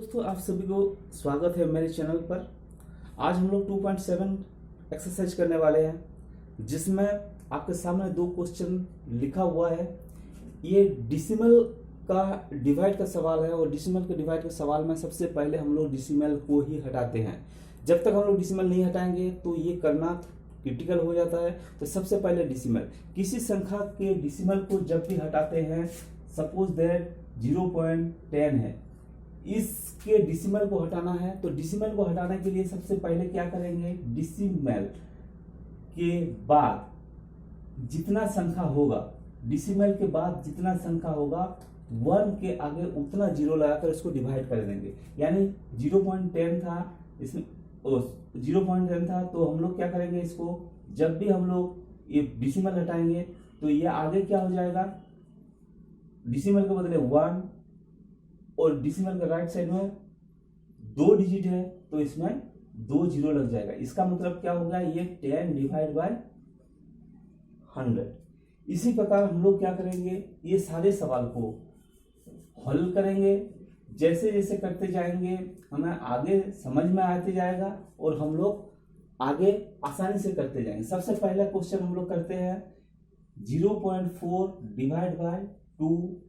दोस्तों, आप सभी को स्वागत है मेरे चैनल पर। आज हम लोग 2.7 एक्सरसाइज करने वाले हैं, जिसमें आपके सामने दो क्वेश्चन लिखा हुआ है। ये डिसिमल का डिवाइड का सवाल है और डिसिमल के डिवाइड के सवाल में सबसे पहले हम लोग डिसिमल को ही हटाते हैं। जब तक हम लोग डिसिमल नहीं हटाएंगे तो ये करना क्रिटिकल हो जाता है। तो सबसे पहले डिसिमल, किसी संख्या के डिसिमल को जब भी हटाते हैं, सपोज दैट 0.10 है, इसके डिसिमल को हटाना है। तो डिसिमल को हटाने के लिए सबसे पहले क्या करेंगे, डिसिमल के बाद जितना संख्या होगा, डिसिमल के बाद जितना संख्या होगा 1 के आगे उतना जीरो लगाकर इसको डिवाइड कर देंगे। यानी 0.10 था, इसमें 0.10 था, तो हम लोग क्या करेंगे, इसको जब भी हम लोग ये डिसिमल हटाएंगे तो ये आगे क्या हो जाएगा, डिसिमल के बदले 1 और डिसिमल के राइट साइड में 2 डिजिट है तो इसमें 2 जीरो लग जाएगा। इसका मतलब क्या होगा, ये 10 डिवाइड बाय 100। इसी प्रकार हम लोग क्या करेंगे, ये सारे सवाल को हल करेंगे। जैसे जैसे करते जाएंगे हमें आगे समझ में आते जाएगा और हम लोग आगे आसानी से करते जाएंगे। सबसे पहला क्वेश्चन हम लोग करते हैं 0.4 डिवाइड बाय 2।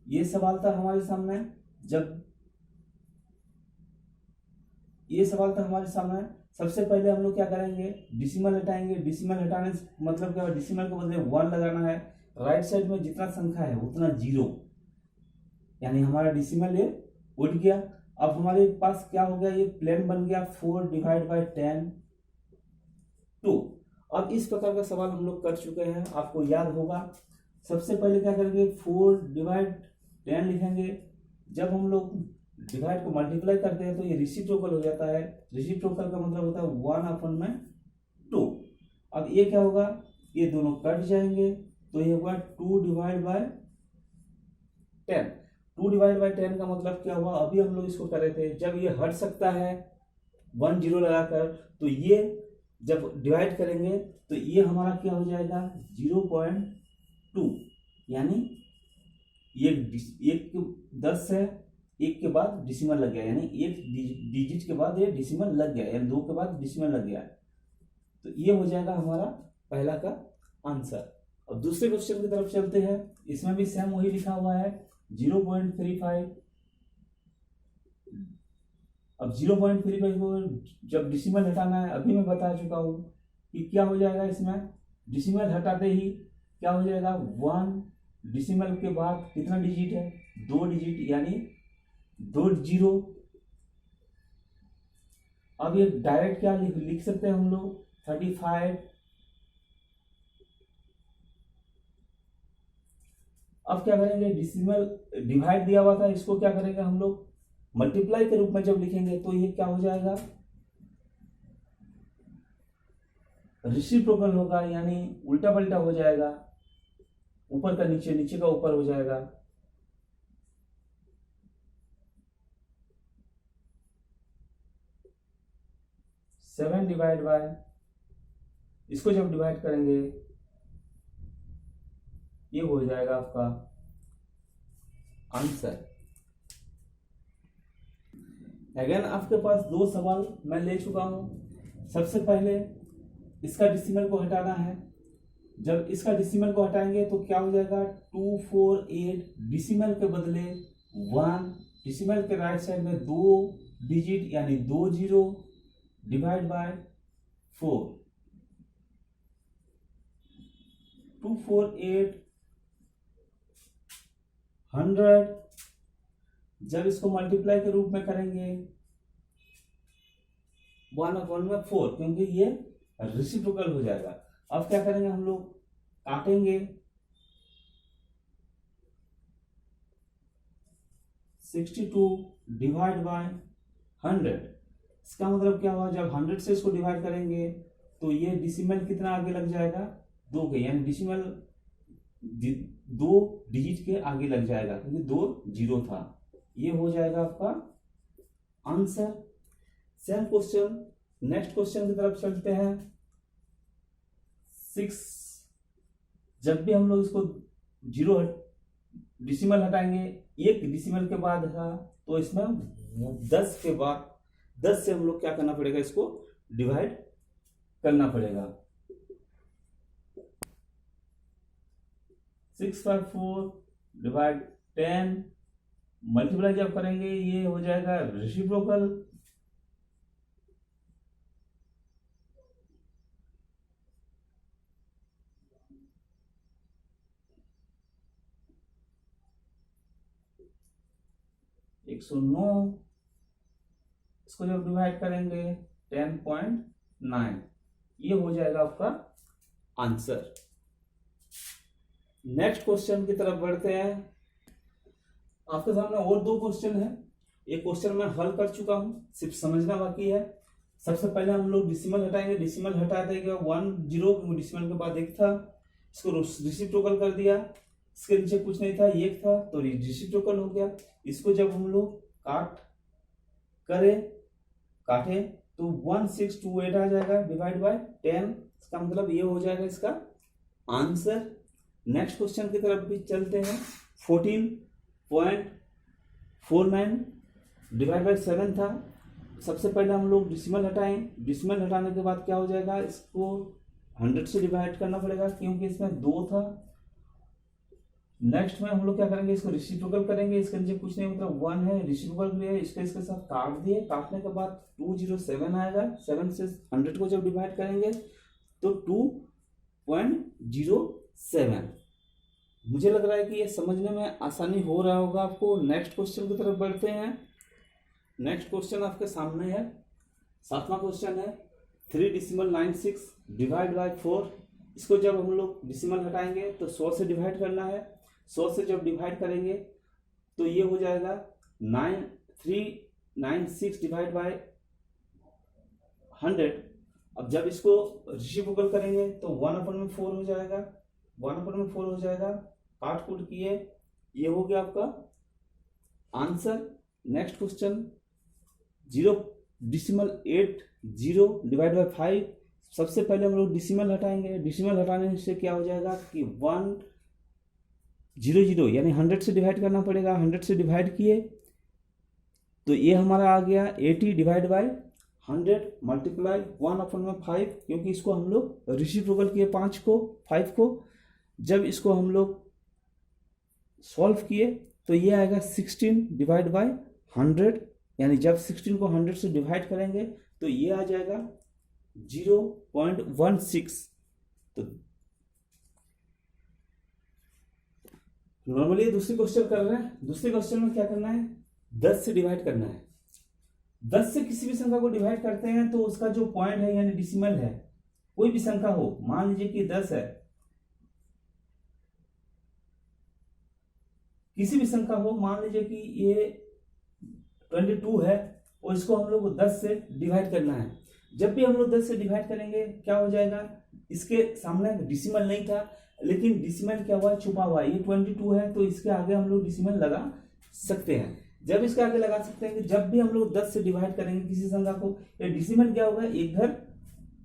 ये सवाल था हमारे सामने। जब ये सवाल था हमारे सामने, सबसे पहले हम लोग क्या करेंगे, डिसिमल हटाएंगे। डिसिमल हटाने से मतलब क्या, डिसिमल के बदले 1 लगाना है। राइट साइड में जितना संख्या है उतना जीरो, यानी हमारा डिसिमल ये उठ गया। अब हमारे पास क्या हो गया, ये प्लेन बन गया 4 डिवाइड बाय 10 2। अब इस प्रकार का सवाल हम लोग कर चुके हैं, आपको याद होगा। सबसे पहले क्या करेंगे, 4 डिवाइड 10 लिखेंगे। जब हम लोग डिवाइड को मल्टीप्लाई करते हैं तो ये रेसिप्रोकल हो जाता है। रेसिप्रोकल का मतलब होता है 1/2। अब ये क्या होगा, ये दोनों कट जाएंगे तो ये होगा 2 डिवाइड बाय 10। 2 डिवाइड बाय 10 का मतलब क्या हुआ, अभी हम लोग इसको कर रहे थे, जब ये हट सकता है 1 जीरो लगाकर, तो ये जब डिवाइड करेंगे तो ये हमारा क्या हो जाएगा 0.2। यानी एक 10 है, एक के बाद डिसिमल लग गया, यानी एक डिजिट के बाद ये डिसिमल लग गया, यानी 2 के बाद डिसिमल लग गया। तो ये हो जाएगा हमारा पहला का आंसर। अब दूसरे क्वेश्चन की तरफ चलते हैं। इसमें भी सेम वही लिखा हुआ है 0.35। अब 0.35 को जब डिसिमल हटाना है, अभी मैं बता चुका हूं कि क्या हो जाएगा। इसमें डिसिमल हटाते ही क्या हो जाएगा, 1 डिसिमल के बाद कितना डिजिट है, 2 डिजिट, यानी 2 जीरो। अब ये डायरेक्ट क्या लिख सकते हैं हम लोग, 35। अब क्या करेंगे, डिसिमल डिवाइड दिया हुआ था, इसको क्या करेंगे हम लोग मल्टीप्लाई के रूप में जब लिखेंगे तो ये क्या हो जाएगा, रेसिप्रोकल होगा, यानी उल्टा पलटा हो जाएगा। ऊपर का नीचे, नीचे का ऊपर हो जाएगा। सेवन डिवाइड बाय, इसको जब डिवाइड करेंगे ये हो जाएगा आपका आंसर। अगेन आपके पास 2 सवाल मैं ले चुका हूं। सबसे पहले इसका डिसिमल को हटाना है। जब इसका डिसिमल को हटाएंगे तो क्या हो जाएगा, 248 डिसिमल के बदले 1, डिसिमल के राइट साइड में 2 डिजिट यानी 2 जीरो डिवाइड बाय 4। 248 100, जब इसको मल्टीप्लाई के रूप में करेंगे 1/4, क्योंकि ये रेसिप्रोकल हो जाएगा। अब क्या करेंगे, हम लोग काटेंगे 62 डिवाइड बाय 100। इसका मतलब क्या हुआ, जब 100 से इसको डिवाइड करेंगे तो ये डिसिमल कितना आगे लग जाएगा, 2 के, यानी डिसिमल 2 डिजिट के आगे लग जाएगा, क्योंकि 2 जीरो था। ये हो जाएगा आपका answer. Same question, next question की तरफ चलते हैं। 6, जब भी हम लोग इसको जीरो डिसिमल हटाएंगे एक डिसिमल के बाद था, तो इसमें 10 के बाद 10 से हम लोग क्या करना पड़ेगा, इसको डिवाइड करना पड़ेगा। 6/4 डिवाइड 10 मल्टीप्लाई जब करेंगे ये हो जाएगा रेसिप्रोकल। एक 109 इसको जब डिवाइड करेंगे 10.9, ये हो जाएगा आपका आंसर। नेक्स्ट क्वेश्चन की तरफ बढ़ते हैं। आपके सामने और दो क्वेश्चन है। एक क्वेश्चन मैं हल कर चुका हूं, सिर्फ समझना बाकी है। सबसे पहले हम लोग डिसिमल हटाएंगे। डिसिमल हटा देंगे 10, डिसिमल के बाद एक था, इसको रेसिप्रोकल कर दिया। इसके नीचे कुछ नहीं था, एक था तो रेसिप्रोकल हो गया। इसको जब हम लोग काटे तो 1628 आ जाएगा डिवाइड बाय 10। इसका मतलब ये हो जाएगा इसका आंसर। नेक्स्ट क्वेश्चन की तरफ भी चलते हैं। 14.49 डिवाइड बाय 7 था। सबसे पहले हम लोग डिसिमल हटाएं। डिसिमल हटाने के बाद क्या हो जाएगा, इसको 100 से डिवाइड करना पड़ेगा क्योंकि इसमें 2 था। नेक्स्ट में हम लोग क्या करेंगे, इसको रेसिप्रोकल करेंगे। इसके नीचे कुछ नहीं, मतलब 1 है, रेसिप्रोकल भी है, इसके साथ काट दिए। काटने के बाद 207 आएगा। 7 से 100 को जब डिवाइड करेंगे तो 2.07। मुझे लग रहा है कि ये समझने में आसानी हो रहा होगा आपको। नेक्स्ट क्वेश्चन की तरफ बढ़ते हैं। नेक्स्ट क्वेश्चन आपके सामने है, 7वां क्वेश्चन है। 3.96 डिवाइड बाय 4। इसको जब हम लोग डिसिमल हटाएंगे तो 100 से डिवाइड करना है। 100 से जब डिवाइड करेंगे तो ये हो जाएगा 396 डिवाइड बाय 100। अब जब इसको रेसिप्रोकल करेंगे तो 1/4 हो जाएगा। 1/4 हो जाएगा। काट कूट किए, ये हो गया आपका answer. Next question 0.80 divide by 5। सबसे पहले हम लोग डिसिमल हटाएंगे। डिसिमल हटाने से क्या हो जाएगा कि 100 यानी 100 से डिवाइड करना पड़ेगा। 100 से डिवाइड किए तो ये हमारा आ गया 80 डिवाइड बाय 100 मल्टीप्लाई 1/5, क्योंकि इसको हम लोग रेसिप्रोकल किए 5 को। जब इसको हम लोग सॉल्व किए तो ये आएगा 16 डिवाइड बाय 100, यानी जब 16 को 100 से डिवाइड करेंगे तो ये आ जाएगा 0.16। तो नॉर्मली दूसरी क्वेश्चन कर रहे हैं। दूसरे क्वेश्चन में क्या करना है, 10 से डिवाइड करना है। 10 से किसी भी संख्या को डिवाइड करते हैं तो उसका जो पॉइंट है यानी डिसिमल है, कोई भी संख्या हो, मान लीजिए कि 10 है, किसी भी संख्या हो, मान लीजिए कि ये 22 है और इसको हम लोग 10 से डिवाइड करना है। जब भी हम लोग 10 से डिवाइड करेंगे क्या हो जाएगा, इसके सामने डिसिमल नहीं था, लेकिन डिसिमल क्या हुआ, छुपा हुआ है। ये 22 है तो इसके आगे हम लोग डिसिमल लगा सकते हैं। जब इसके आगे लगा सकते हैं कि जब भी हम लोग 10 से डिवाइड करेंगे किसी संख्या को, ये डिसिमल क्या होगा, एक घर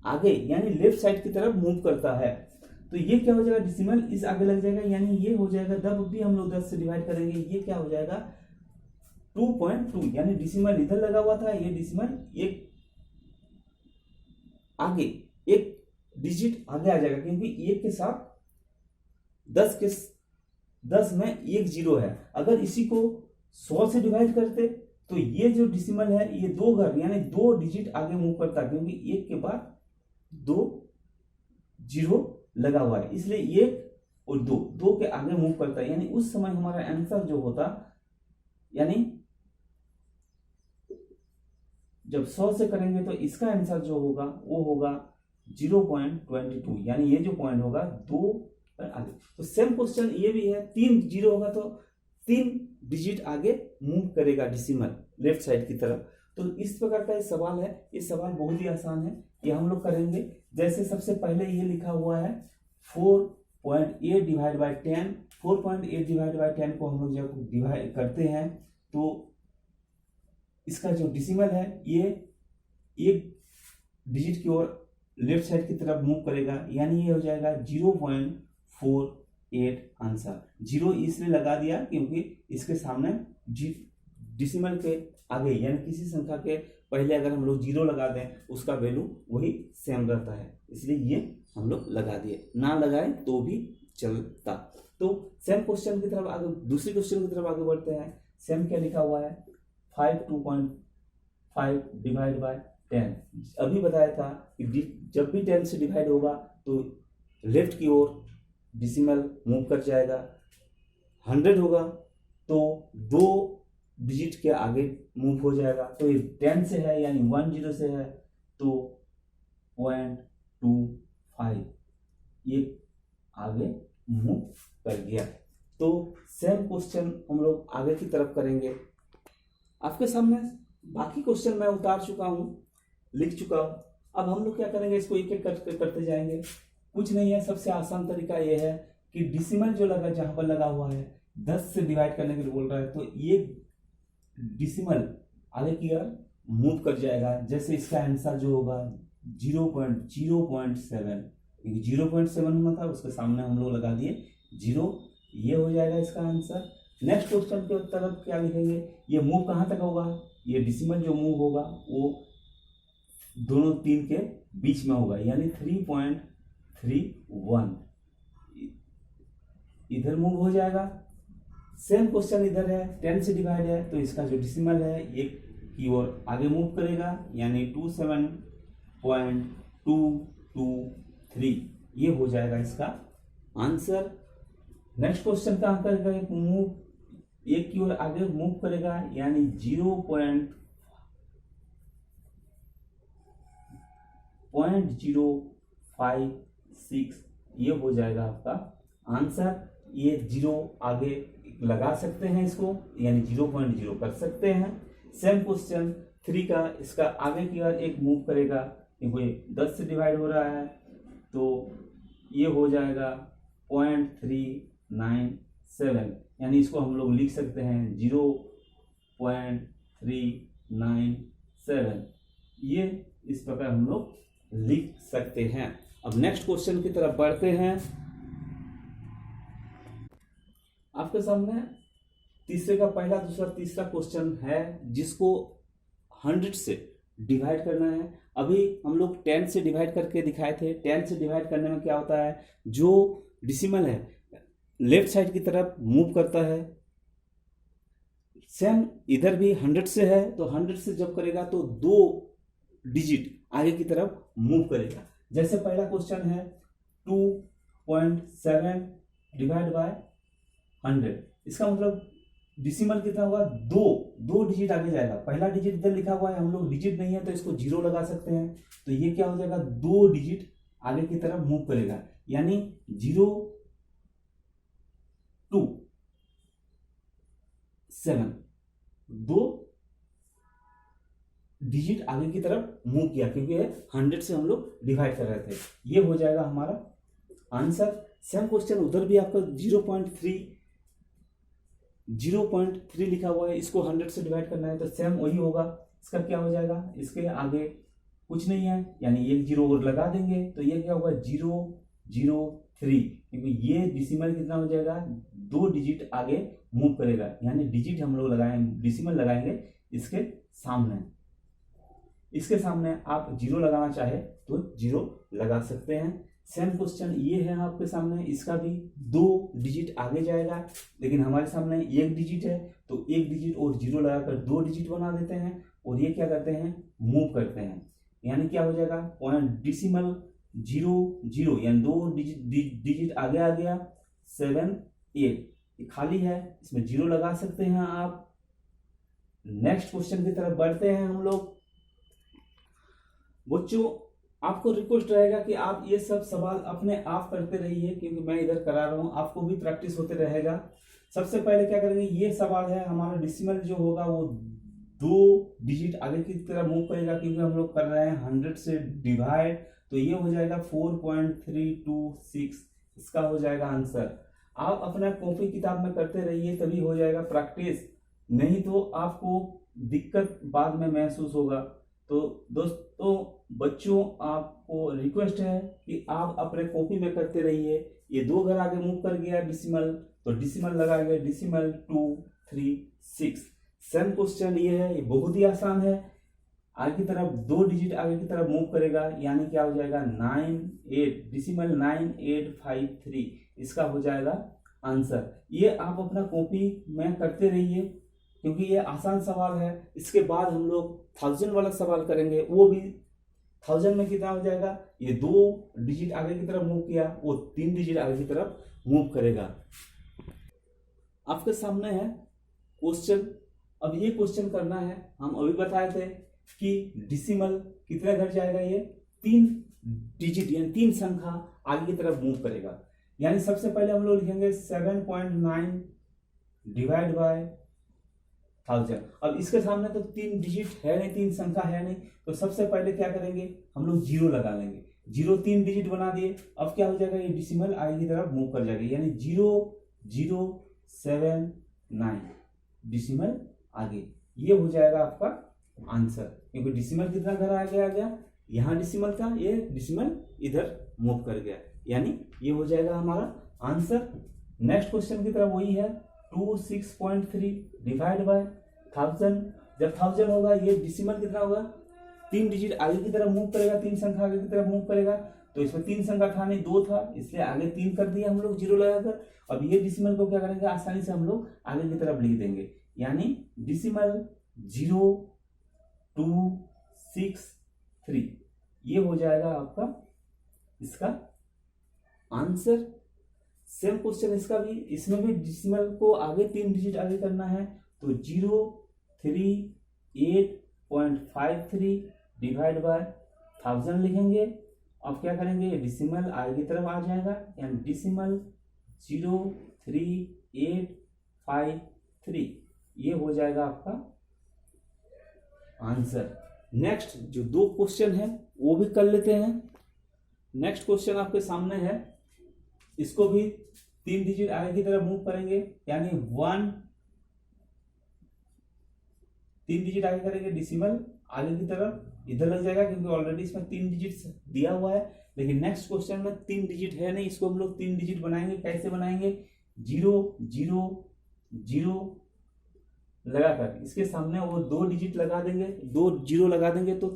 आगे यानी लेफ्ट साइड की तरफ मूव करता है। तो ये क्या हो जाएगा, डिसिमल इस आगे लग जाएगा, यानी ये हो जाएगा। जब भी हम लोग 10 से डिवाइड करेंगे ये क्या हो जाएगा 2.2, यानी डिसिमल इधर लगा हुआ था, ये डिसिमल एक आगे एक डिजिट आगे आ जाएगा, क्योंकि एक के साथ 10 में एक 0 है। अगर इसी को 100 से डिवाइड करते तो ये जो डिसिमल है ये 2 घर यानी 2 डिजिट आगे मूव करता, क्योंकि एक के बाद 2 0 लगा हुआ है, इसलिए 1 और 2 के आगे मूव करता है। यानी उस समय हमारा आंसर जो होता, यानी जब 100 से करेंगे तो इसका आंसर जो होगा वो होगा 0.22, यानी ये जो पॉइंट होगा 2 आगे। तो सेम क्वेश्चन ये भी है, 3 0 होगा तो 3 डिजिट आगे मूव करेगा डिसिमल लेफ्ट साइड की तरफ। तो इस प्रकार का ये सवाल है। ये सवाल बहुत ही आसान है, ये हम लोग करेंगे। जैसे सबसे पहले ये लिखा हुआ है 4.8 डिवाइड बाय 10। 4.8 डिवाइड बाय 10 को हम लोग जब डिवाइड करते हैं तो इसका जो डिसिमल है ये एक डिजिट की ओर लेफ्ट साइड की तरफ मूव करेगा, यानी ये हो जाएगा 0.4 आंसर। 0 इसलिए लगा दिया क्योंकि इसके सामने डिसिमल के आगे यानी किसी संख्या के पहले अगर हम लोग 0 लगा दें उसका वैल्यू वही सेम रहता है, इसलिए ये हम लोग लगा दिए। ना लगाए तो भी चलता। तो सेम क्वेश्चन की तरफ आगे, दूसरे क्वेश्चन की तरफ आगे बढ़ते हैं। सेम क्या लिखा हुआ है, 5 2.5 डिवाइड बाय 10। अभी बताया था कि जब भी 10 से डिवाइड होगा तो लेफ्ट की ओर डिसिमल मूव कर जाएगा। 100 होगा तो 2 डिजिट के आगे मूव हो जाएगा। तो ये 10 से है यानी 10 से है तो 0.25 ये आगे मूव कर गया। तो सेम क्वेश्चन हम लोग आगे की तरफ करेंगे। आपके सामने बाकी क्वेश्चन मैं उतार चुका हूँ, लिख चुका हूँ। अब हम लोग क्या करेंगे, इसको एक एक करते जाएंगे। कुछ नहीं है, सबसे आसान तरीका ये है कि डिसिमल जो लगा जहां पर लगा हुआ है 10 से डिवाइड करने के लिए बोल रहा है तो ये डिसिमल आगे की ओर मूव कर जाएगा। जैसे इसका आंसर जो होगा 0.07, 0.7 होना था, उसके सामने हम लोग लगा दिए 0, ये हो जाएगा इसका आंसर। नेक्स्ट क्वेश्चन के तरफ क्या लिखेंगे, ये मूव कहाँ तक होगा, ये डिसिमल जो मूव होगा वो दोनों 3 के बीच में होगा यानी 3.31 इधर मूव हो जाएगा। सेम क्वेश्चन इधर है, 10 से डिवाइड है तो इसका जो डिसिमल है ये की ओर आगे मूव करेगा यानी 27.223 ये हो जाएगा इसका आंसर। नेक्स्ट क्वेश्चन कहाँ करेगा, मूव एक की ओर आगे मूव करेगा यानी 0.056 ये हो जाएगा आपका आंसर। ये 0 आगे लगा सकते हैं इसको यानी 0.0 कर सकते हैं। सेम क्वेश्चन 3 का, इसका आगे की ओर एक मूव करेगा क्योंकि 10 से डिवाइड हो रहा है तो ये हो जाएगा 0.397 यानी इसको हम लोग लिख सकते हैं 0.397 ये इस प्रकार हम लोग लिख सकते हैं। अब नेक्स्ट क्वेश्चन की तरफ बढ़ते हैं। आपके सामने तीसरे का पहला, दूसरा, तीसरा क्वेश्चन है जिसको 100 से डिवाइड करना है। अभी हम लोग 10 से डिवाइड करके दिखाए थे। 10 से डिवाइड करने में क्या होता है, जो डिसिमल है लेफ्ट साइड की तरफ मूव करता है। सेम इधर भी 100 से है तो 100 से जब करेगा तो 2 डिजिट आगे की तरफ मूव करेगा। जैसे पहला क्वेश्चन है 2.7 डिवाइड बाय 100, इसका मतलब डिसिमल कितना हुआ, 2 डिजिट आगे जाएगा। पहला डिजिट इधर लिखा हुआ है, हम लोग डिजिट नहीं है तो इसको 0 लगा सकते हैं तो ये क्या हो जाएगा, 2 डिजिट आगे की तरफ मूव करेगा यानी 0 2 7 2 डिजिट आगे की तरफ मूव किया क्योंकि 100 से हम लोग डिवाइड कर रहे थे। ये हो जाएगा हमारा आंसर। सेम क्वेश्चन उधर भी आपका 0.3 लिखा हुआ है, इसको 100 से डिवाइड करना है तो सेम वही होगा। इसका क्या हो जाएगा, इसके आगे कुछ नहीं है यानी एक 0 और लगा देंगे तो ये क्या होगा 003 क्योंकि ये डिसिमल कितना हो जाएगा, 2 डिजिट आगे मूव करेगा यानी डिजिट हम लोग लगाएंगे, डिसिमल लगाएंगे इसके सामने आप 0 लगाना चाहे तो 0 लगा सकते हैं। सेम क्वेश्चन ये है आपके सामने, इसका भी 2 डिजिट आगे जाएगा लेकिन हमारे सामने 1 डिजिट है तो 1 डिजिट और 0 लगाकर 2 डिजिट बना देते हैं और ये क्या करते हैं, मूव करते हैं यानी क्या हो जाएगा, पॉइंट डिसिमल 0 यानी 2 डिजिट आगे आ गया 7 8 खाली है, इसमें 0 लगा सकते हैं आप। नेक्स्ट क्वेश्चन की तरफ बढ़ते हैं हम लोग। बच्चों आपको रिक्वेस्ट रहेगा कि आप ये सब सवाल अपने आप करते रहिए क्योंकि मैं इधर करा रहा हूँ, आपको भी प्रैक्टिस होते रहेगा। सबसे पहले क्या करेंगे, ये सवाल है हमारा डिसिमल जो होगा वो 2 डिजिट आगे की तरफ मूव करेगा क्योंकि हम लोग कर रहे हैं 100 से डिवाइड तो ये हो जाएगा 4.326 इसका हो जाएगा आंसर। आप अपना कॉपी किताब में करते रहिए तभी हो जाएगा प्रैक्टिस, नहीं तो आपको दिक्कत बाद में महसूस होगा। तो दोस्तों बच्चों, आपको रिक्वेस्ट है कि आप अपने कॉपी में करते रहिए। ये 2 घर आगे मूव कर गया डिसिमल, तो डिसिमल लगाएंगे, डिसिमल 2 3 6। सेम क्वेश्चन ये है, ये बहुत ही आसान है। आगे की तरफ 2 डिजिट आगे की तरफ मूव करेगा, यानी क्या हो जाएगा 9 8, डिसिमल 9853, इसका हो जाएगा आंसर। ये आप अपना कॉपी में करते रहिए क्योंकि ये आसान सवाल है। इसके बाद हम लोग 1000 वाला सवाल करेंगे, वो भी 1000 में कितना हो जाएगा, ये 2 डिजिट आगे की तरफ मूव किया, वो 3 डिजिट आगे की तरफ मूव करेगा। आपके सामने है क्वेश्चन। अब ये क्वेश्चन करना है, हम अभी बताए थे कि डिसिमल कितने घर जाएगा, ये 3 डिजिट यानी 3 संख्या आगे की तरफ मूव करेगा। यानी सबसे पहले हम लोग लिखेंगे 7.9 डिवाइड बाय 1000। अब इसके सामने तो 3 डिजिट है नहीं, 3 संख्या है नहीं, तो सबसे पहले क्या करेंगे, हम लोग 0 लगा लेंगे। 0 3 डिजिट बना दिए। अब क्या हो जाएगा, ये डिसिमल आगे की तरफ मूव कर जाएगा, यानी 0079 डिसिमल आगे। ये हो जाएगा आपका आंसर, क्योंकि डिसिमल कितना घर आगे आ गया, यहाँ डिसिमल था, ये डिसिमल इधर मूव कर गया, यानी ये हो जाएगा हमारा आंसर। नेक्स्ट क्वेश्चन की तरफ वही है, 26.3 डिवाइड बाय 1000। जब 1000 होगा, ये डिसिमल कितना होगा, 3 डिजिट आगे की तरफ मूव करेगा, 3 संख्या आगे की तरफ मूव करेगा। तो इसमें 3 संख्या था नहीं, 2 था, इसलिए आगे 3 कर दिया हम लोग 0 लगाकर। अब ये डिसिमल को क्या करेंगे, आसानी से हम लोग आगे की तरफ लिख देंगे, यानी डिसिमल 0263, ये हो जाएगा आपका इसका आंसर। सेम क्वेश्चन इसका भी, इसमें भी डिसिमल को आगे 3 डिजिट आगे करना है, तो 038.53 डिवाइड बाय 1000 लिखेंगे। अब क्या करेंगे, डिसिमल आगे की तरफ आ जाएगा, यानी डिसिमल 03853, ये हो जाएगा आपका आंसर। नेक्स्ट जो 2 क्वेश्चन है वो भी कर लेते हैं। नेक्स्ट क्वेश्चन आपके सामने है, इसको भी 3 डिजिट आगे की तरफ मूव करेंगे, यानी 3 डिजिट आगे करेंगे, डिसिमल आगे की तरफ इधर लग जाएगा, क्योंकि ऑलरेडी इसमें 3 डिजिट दिया हुआ है। लेकिन नेक्स्ट क्वेश्चन में 3 डिजिट है नहीं, इसको हम लोग 3 डिजिट बनाएंगे। कैसे बनाएंगे, 0 0 0 लगाकर इसके सामने वो 2 डिजिट लगा देंगे, 2 0 लगा देंगे, तो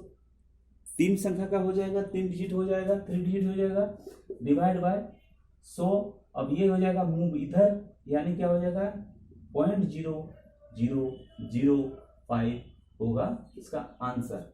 3 संख्या का हो जाएगा, 3 डिजिट हो जाएगा, 3 डिजिट हो जाएगा, डिवाइड बाय 100। अब ये हो जाएगा मूव इधर, यानी क्या हो जाएगा 0.0005 होगा इसका आंसर।